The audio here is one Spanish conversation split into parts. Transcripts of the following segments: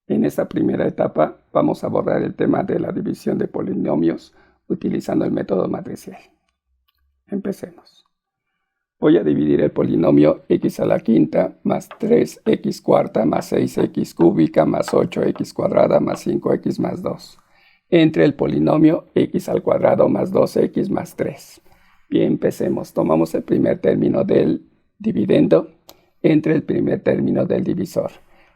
En esta primera etapa vamos a abordar el tema de la división de polinomios utilizando el método matricial. Empecemos. Voy a dividir el polinomio x a la quinta más 3x cuarta más 6x cúbica más 8x cuadrada más 5x más 2 entre el polinomio x al cuadrado más 2x más 3. Bien, empecemos. Tomamos el primer término del dividendo entre el primer término del divisor,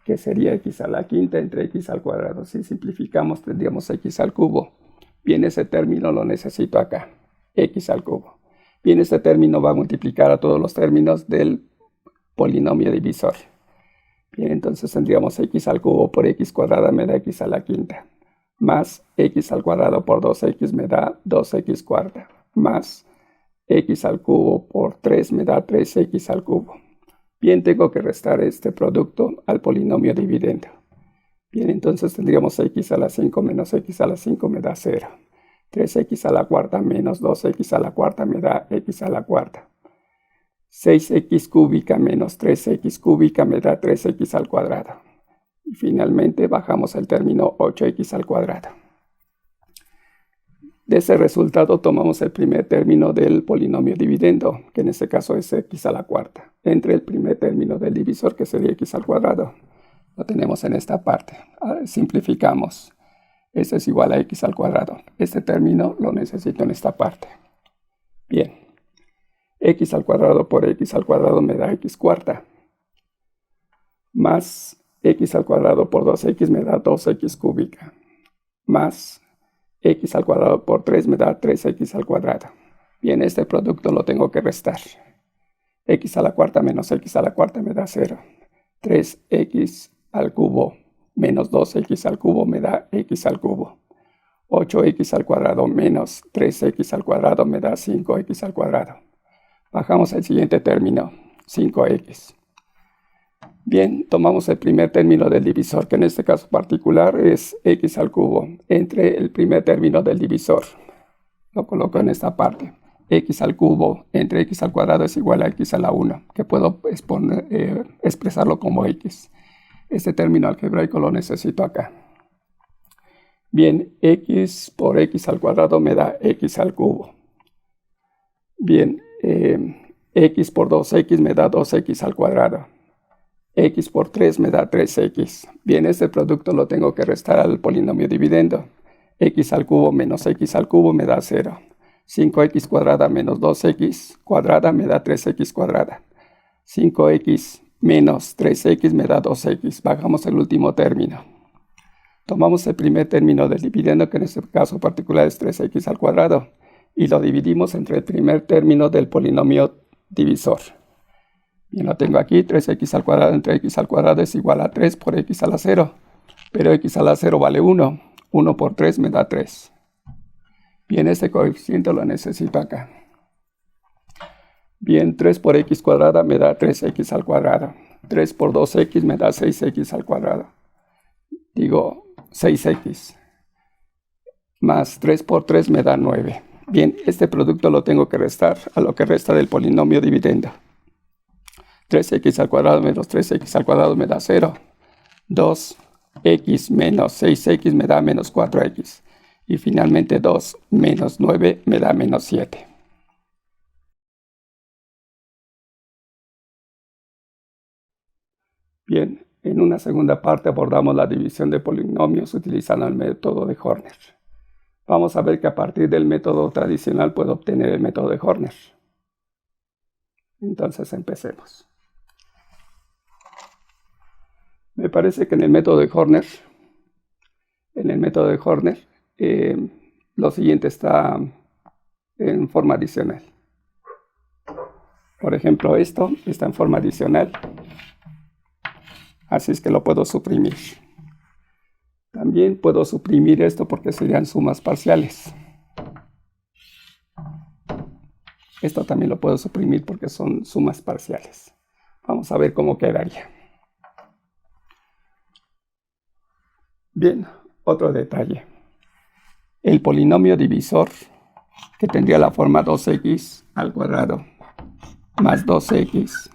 que sería x a la quinta entre x al cuadrado. Si simplificamos, tendríamos x al cubo. Bien, ese término lo necesito acá, x al cubo. Bien, este término va a multiplicar a todos los términos del polinomio divisor. Bien, entonces tendríamos x al cubo por x cuadrada me da x a la quinta, más x al cuadrado por 2x me da 2x cuarta, más x al cubo por 3 me da 3x al cubo. Bien, tengo que restar este producto al polinomio dividendo. Bien, entonces tendríamos x a la 5 menos x a la 5 me da 0. 3x a la cuarta menos 2x a la cuarta me da x a la cuarta. 6x cúbica menos 3x cúbica me da 3x al cuadrado. Y finalmente bajamos el término 8x al cuadrado. De ese resultado tomamos el primer término del polinomio dividendo, que en este caso es x a la cuarta, entre el primer término del divisor, que sería x al cuadrado. Lo tenemos en esta parte. Ahora simplificamos. Esto es igual a x al cuadrado. Este término lo necesito en esta parte. Bien. X al cuadrado por x al cuadrado me da x cuarta. Más x al cuadrado por 2x me da 2x cúbica. Más x al cuadrado por 3 me da 3x al cuadrado. Bien, este producto lo tengo que restar. X a la cuarta menos x a la cuarta me da 0. 3x al cubo menos 2x al cubo me da x al cubo. 8x al cuadrado menos 3x al cuadrado me da 5x al cuadrado. Bajamos el siguiente término, 5x. Bien, tomamos el primer término del divisor, que en este caso particular es x al cubo, entre el primer término del divisor. Lo coloco en esta parte. X al cubo entre x al cuadrado es igual a x a la 1, que puedo expresarlo como x. Este término algebraico lo necesito acá. Bien, x por x al cuadrado me da x al cubo. Bien, x por 2x me da 2x al cuadrado. X por 3 me da 3x. Bien, este producto lo tengo que restar al polinomio dividendo. X al cubo menos x al cubo me da 0. 5x cuadrada menos 2x cuadrada me da 3x cuadrada. 5x menos 3x me da 2x. Bajamos el último término. Tomamos el primer término del dividendo, que en este caso particular es 3x al cuadrado, y lo dividimos entre el primer término del polinomio divisor. Bien, lo tengo aquí, 3x al cuadrado entre x al cuadrado es igual a 3 por x a la 0, pero x a la 0 vale 1. 1 por 3 me da 3. Bien, este coeficiente lo necesito acá. Bien, 3 por x cuadrada me da 3x al cuadrado. 3 por 2x me da 6x al cuadrado. Digo, 6x. Más 3 por 3 me da 9. Bien, este producto lo tengo que restar a lo que resta del polinomio dividendo. 3x al cuadrado menos 3x al cuadrado me da 0. 2x menos 6x me da menos 4x. Y finalmente 2 menos 9 me da menos 7. Bien, en una segunda parte abordamos la división de polinomios utilizando el método de Horner. Vamos a ver que a partir del método tradicional puedo obtener el método de Horner. Entonces empecemos. Me parece que en el método de Horner, lo siguiente está en forma adicional. Por ejemplo, esto está en forma adicional. Así es que lo puedo suprimir. También puedo suprimir esto porque serían sumas parciales. Esto también lo puedo suprimir porque son sumas parciales. Vamos a ver cómo quedaría. Bien, otro detalle. El polinomio divisor, que tendría la forma 2x al cuadrado más 2x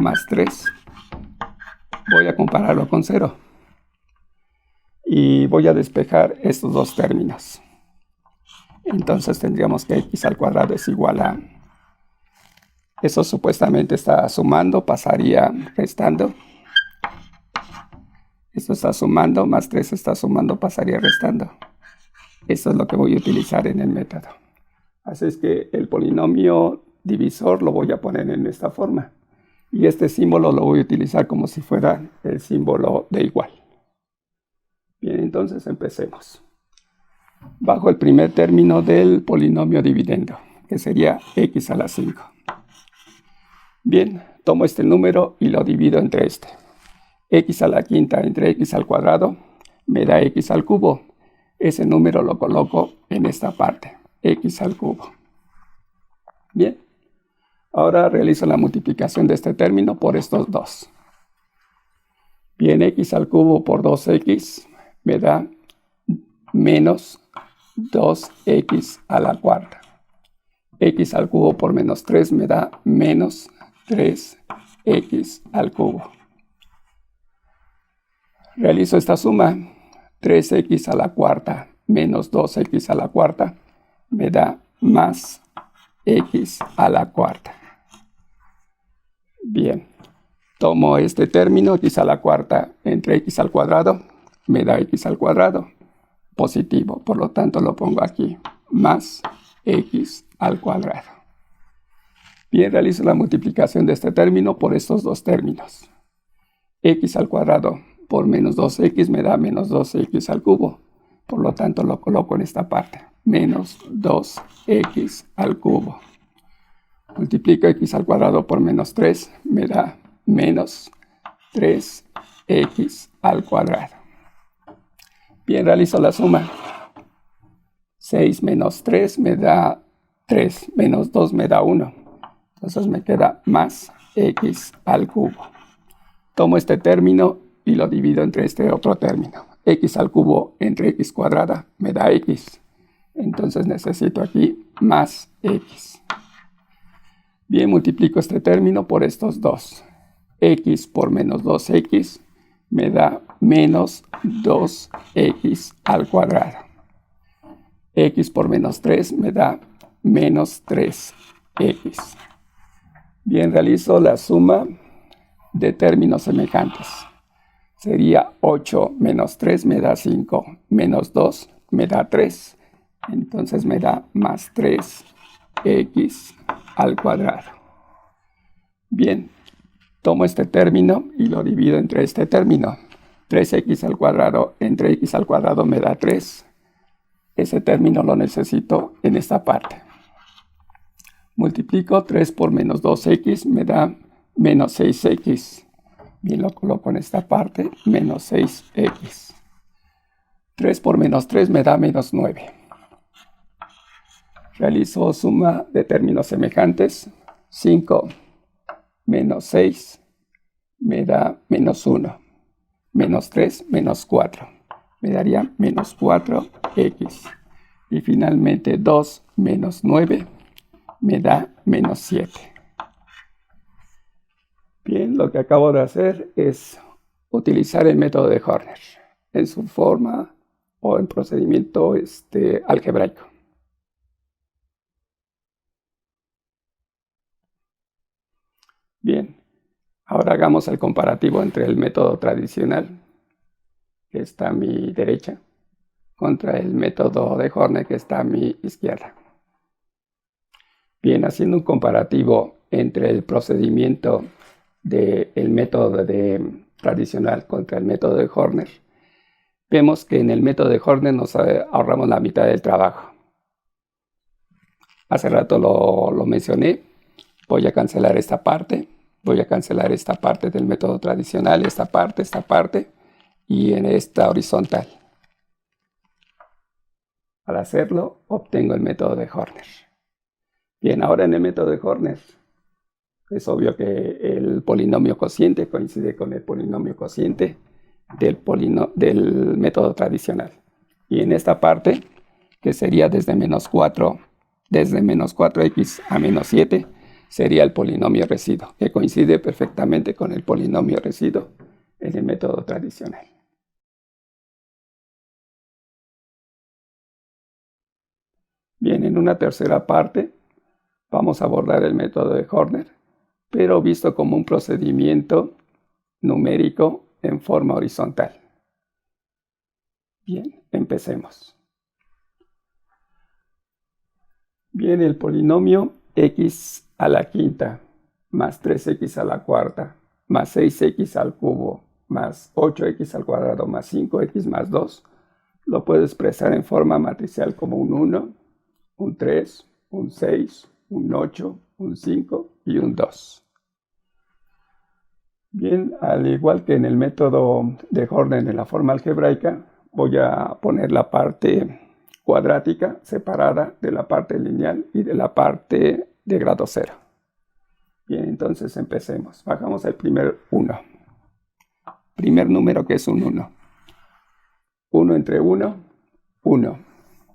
más 3, voy a compararlo con 0. y voy a despejar estos dos términos. Entonces tendríamos que x al cuadrado es igual a, eso supuestamente está sumando, pasaría restando. Esto está sumando, más 3 está sumando, pasaría restando. Eso es lo que voy a utilizar en el método. Así es que el polinomio divisor lo voy a poner en esta forma. Y este símbolo lo voy a utilizar como si fuera el símbolo de igual. Bien, entonces empecemos. Bajo el primer término del polinomio dividendo, que sería x a la 5. Bien, tomo este número y lo divido entre este. X a la quinta entre x al cuadrado me da x al cubo. Ese número lo coloco en esta parte, x al cubo. Bien, ahora realizo la multiplicación de este término por estos dos. Bien, x al cubo por 2x me da menos 2x a la cuarta. X al cubo por menos 3 me da menos 3x al cubo. Realizo esta suma, 3x a la cuarta menos 2x a la cuarta me da más x a la cuarta. Bien, tomo este término, x a la cuarta entre x al cuadrado, me da x al cuadrado, positivo, por lo tanto lo pongo aquí, más x al cuadrado. Bien, realizo la multiplicación de este término por estos dos términos. X al cuadrado por menos 2x me da menos 2x al cubo. Por lo tanto, lo coloco en esta parte. Menos 2x al cubo. Multiplico x al cuadrado por menos 3. Me da menos 3x al cuadrado. Bien, realizo la suma. 6 menos 3 me da 3. Menos 2 me da 1. Entonces me queda más x al cubo. Tomo este término y lo divido entre este otro término. X al cubo entre x cuadrada me da x. Entonces necesito aquí más x. Bien, multiplico este término por estos dos. X por menos 2x me da menos 2x al cuadrado. X por menos 3 me da menos 3x. Bien, realizo la suma de términos semejantes. Sería 8 menos 3 me da 5, menos 2 me da 3. Entonces me da más 3x al cuadrado. Bien, tomo este término y lo divido entre este término. 3x al cuadrado entre x al cuadrado me da 3. Ese término lo necesito en esta parte. Multiplico 3 por menos 2x me da menos 6x. Bien, lo coloco en esta parte, menos 6x. 3 por menos 3 me da menos 9. Realizo suma de términos semejantes. 5 menos 6 me da menos 1. Menos 3 menos 4. Me daría menos 4x. Y finalmente 2 menos 9 me da menos 7. Bien, lo que acabo de hacer es utilizar el método de Horner en su forma o en procedimiento algebraico. Bien, ahora hagamos el comparativo entre el método tradicional, que está a mi derecha, contra el método de Horner, que está a mi izquierda. Bien, haciendo un comparativo entre el procedimiento del método tradicional contra el método de Horner, vemos que en el método de Horner nos ahorramos la mitad del trabajo. Hace rato lo mencioné. Voy a cancelar esta parte. Voy a cancelar esta parte del método tradicional, esta parte, y en esta horizontal. Al hacerlo, obtengo el método de Horner. Bien, ahora en el método de Horner, es obvio que el polinomio cociente coincide con el polinomio cociente del método tradicional. Y en esta parte, que sería desde menos 4x a menos 7, sería el polinomio residuo, que coincide perfectamente con el polinomio residuo en el método tradicional. Bien, en una tercera parte vamos a abordar el método de Horner, pero visto como un procedimiento numérico en forma horizontal. Bien, empecemos. Bien, el polinomio x a la quinta más 3x a la cuarta más 6x al cubo más 8x al cuadrado más 5x más 2 lo puedo expresar en forma matricial como un 1, un 3, un 6, un 8, un 5 y un 2. Bien, al igual que en el método de Horner en la forma algebraica, voy a poner la parte cuadrática separada de la parte lineal y de la parte de grado cero. Bien, entonces empecemos. Bajamos el primer 1. Primer número que es un 1. 1 entre 1, 1.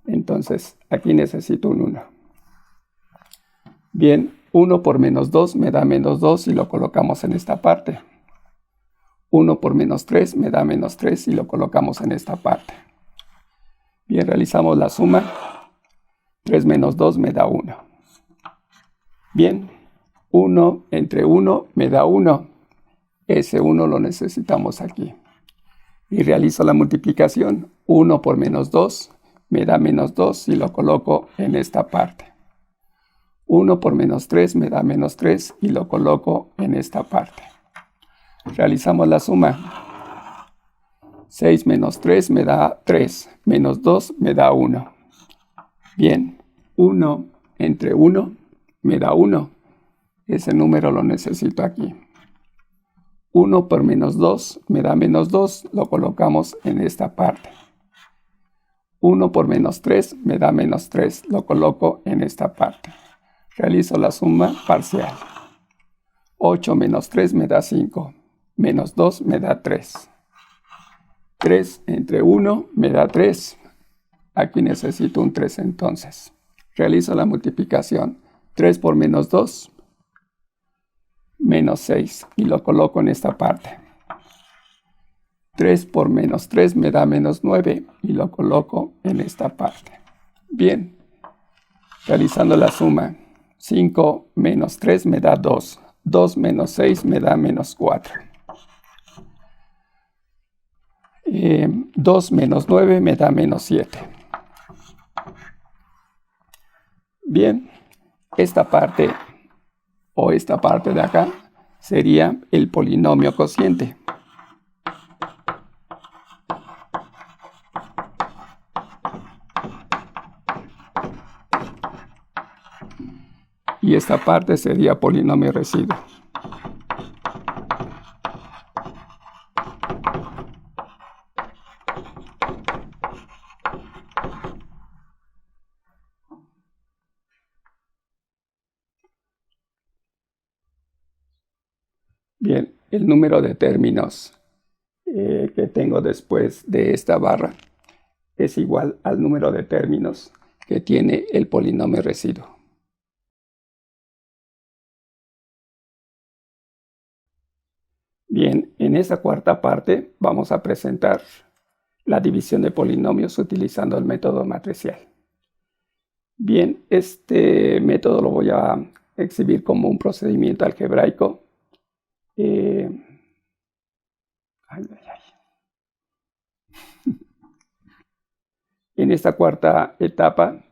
Entonces aquí necesito un 1. Bien, 1 por menos 2 me da menos 2 y lo colocamos en esta parte. 1 por menos 3 me da menos 3 y lo colocamos en esta parte. Bien, realizamos la suma. 3 menos 2 me da 1. Bien, 1 entre 1 me da 1. Ese 1 lo necesitamos aquí. Y realizo la multiplicación. 1 por menos 2 me da menos 2 y lo coloco en esta parte. 1 por menos 3 me da menos 3 y lo coloco en esta parte. Realizamos la suma. 6 menos 3 me da 3, menos 2 me da 1. Bien, 1 entre 1 me da 1. Ese número lo necesito aquí. 1 por menos 2 me da menos 2, lo colocamos en esta parte. 1 por menos 3 me da menos 3, lo coloco en esta parte. Realizo la suma parcial. 8 menos 3 me da 5, menos 2 me da 3. 3 entre 1 me da 3. Aquí necesito un 3 entonces. Realizo la multiplicación. 3 por menos 2, menos 6. Y lo coloco en esta parte. 3 por menos 3 me da menos 9. Y lo coloco en esta parte. Bien. Realizando la suma. 5 menos 3 me da 2. 2 menos 6 me da menos 4. 2 menos 9 me da menos 7. Bien, esta parte o esta parte de acá sería el polinomio cociente. Y esta parte sería polinomio residuo. Bien, el número de términos que tengo después de esta barra es igual al número de términos que tiene el polinomio residuo. Bien, en esta cuarta parte vamos a presentar la división de polinomios utilizando el método matricial. Bien, este método lo voy a exhibir como un procedimiento algebraico. En esta cuarta etapa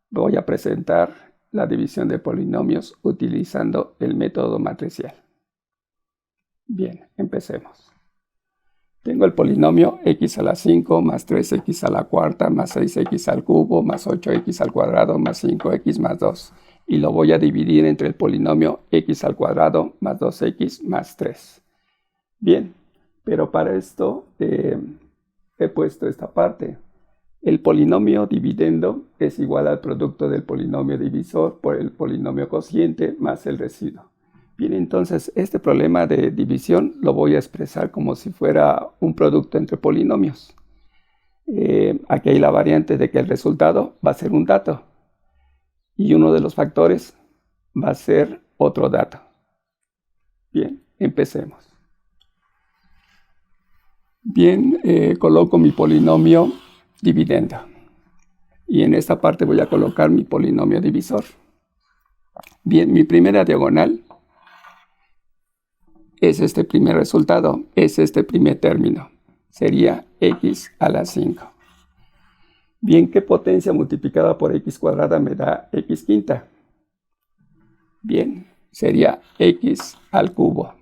voy a presentar la división de polinomios utilizando el método matricial. Bien, empecemos. Tengo el polinomio x a la 5 más 3x a la cuarta más 6x al cubo más 8x al cuadrado más 5x más 2. Y lo voy a dividir entre el polinomio x al cuadrado más 2x más 3. Bien, pero para esto he puesto esta parte. El polinomio dividendo es igual al producto del polinomio divisor por el polinomio cociente más el residuo. Bien, entonces este problema de división lo voy a expresar como si fuera un producto entre polinomios. Aquí hay la variante de que el resultado va a ser un dato y uno de los factores va a ser otro dato. Bien, empecemos. Bien, coloco mi polinomio dividendo. Y en esta parte voy a colocar mi polinomio divisor. Bien, mi primera diagonal es este primer resultado, es este primer término. Sería x a la 5. Bien, ¿qué potencia multiplicada por x cuadrada me da x quinta? Bien, sería x al cubo.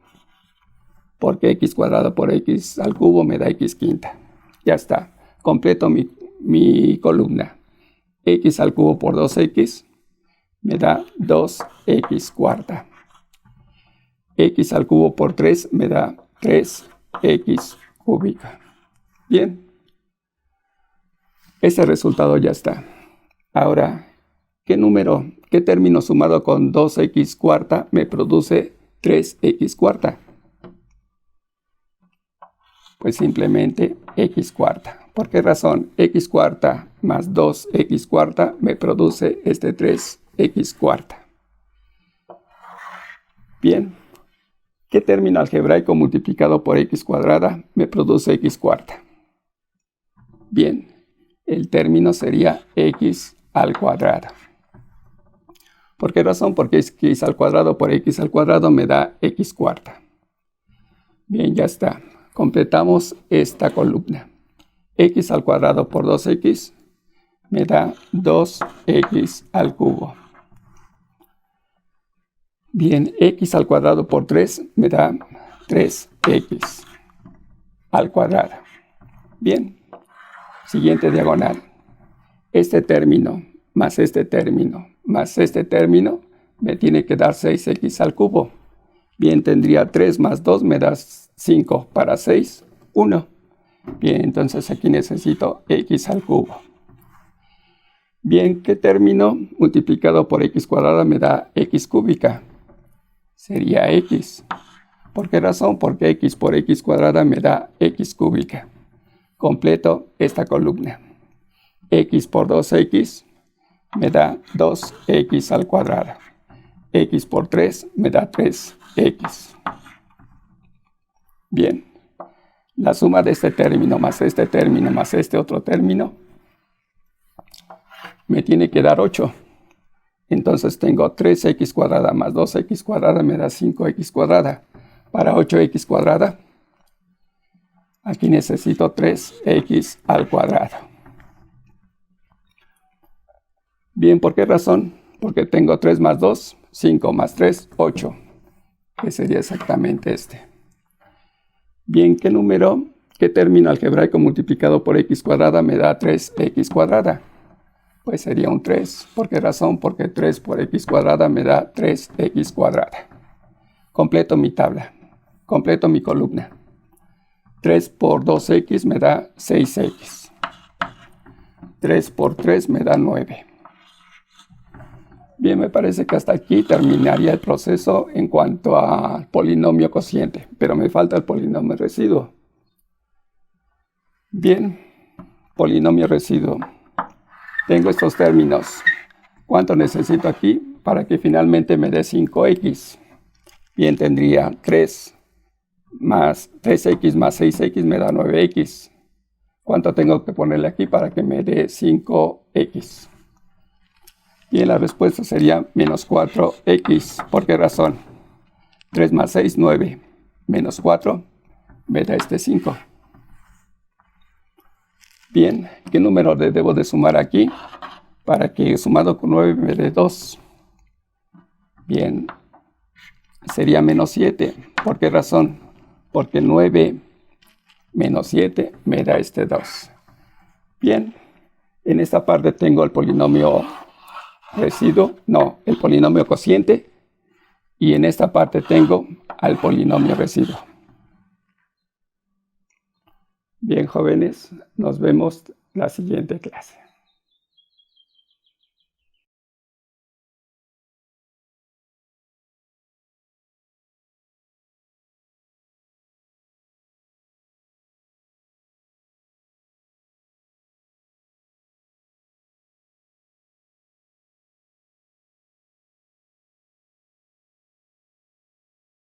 Porque x cuadrado por x al cubo me da x quinta. Ya está, completo mi columna. X al cubo por 2x me da 2x cuarta. X al cubo por 3 me da 3x cúbica. Bien, ese resultado ya está. Ahora, ¿qué término sumado con 2x cuarta me produce 3x cuarta? Pues simplemente x cuarta. ¿Por qué razón? X cuarta más 2x cuarta me produce este 3x cuarta. Bien, ¿qué término algebraico multiplicado por x cuadrada me produce x cuarta? Bien, el término sería x al cuadrado. ¿Por qué razón? Porque x al cuadrado por x al cuadrado me da x cuarta. Bien, ya está. Completamos esta columna. X al cuadrado por 2x me da 2x al cubo. Bien, x al cuadrado por 3 me da 3x al cuadrado. Bien, siguiente diagonal. Este término más este término más este término me tiene que dar 6x al cubo. Bien, tendría 3 más 2 me da 5 para 6, 1. Bien, entonces aquí necesito x al cubo. Bien, ¿qué término multiplicado por x cuadrada me da x cúbica? Sería x. ¿Por qué razón? Porque x por x cuadrada me da x cúbica. Completo esta columna. X por 2x me da 2x al cuadrado. X por 3 me da 3x. Bien, la suma de este término más este otro término me tiene que dar 8. Entonces tengo 3x cuadrada más 2x cuadrada me da 5x cuadrada. Para 8x cuadrada, aquí necesito 3x al cuadrado. Bien, ¿por qué razón? Porque tengo 3 más 2, 5 más 3, 8. Que sería exactamente este. Bien, ¿qué término algebraico multiplicado por x cuadrada me da 3x cuadrada? Pues sería un 3. ¿Por qué razón? Porque 3 por x cuadrada me da 3x cuadrada. Completo mi tabla. Completo mi columna. 3 por 2x me da 6x. 3 por 3 me da 9. Bien, me parece que hasta aquí terminaría el proceso en cuanto al polinomio cociente, pero me falta el polinomio residuo. Bien, polinomio residuo. Tengo estos términos. ¿Cuánto necesito aquí para que finalmente me dé 5x? Bien, tendría 3x más 6x me da 9x. ¿Cuánto tengo que ponerle aquí para que me dé 5x? Bien, la respuesta sería menos 4x. ¿Por qué razón? 3 más 6, 9. Menos 4 me da este 5. Bien, ¿qué número debo de sumar aquí para que sumado con 9 me dé 2? Bien, sería menos 7. ¿Por qué razón? Porque 9 menos 7 me da este 2. Bien, en esta parte tengo el polinomio residuo, el polinomio cociente, y en esta parte tengo al polinomio residuo. Bien, jóvenes, nos vemos la siguiente clase.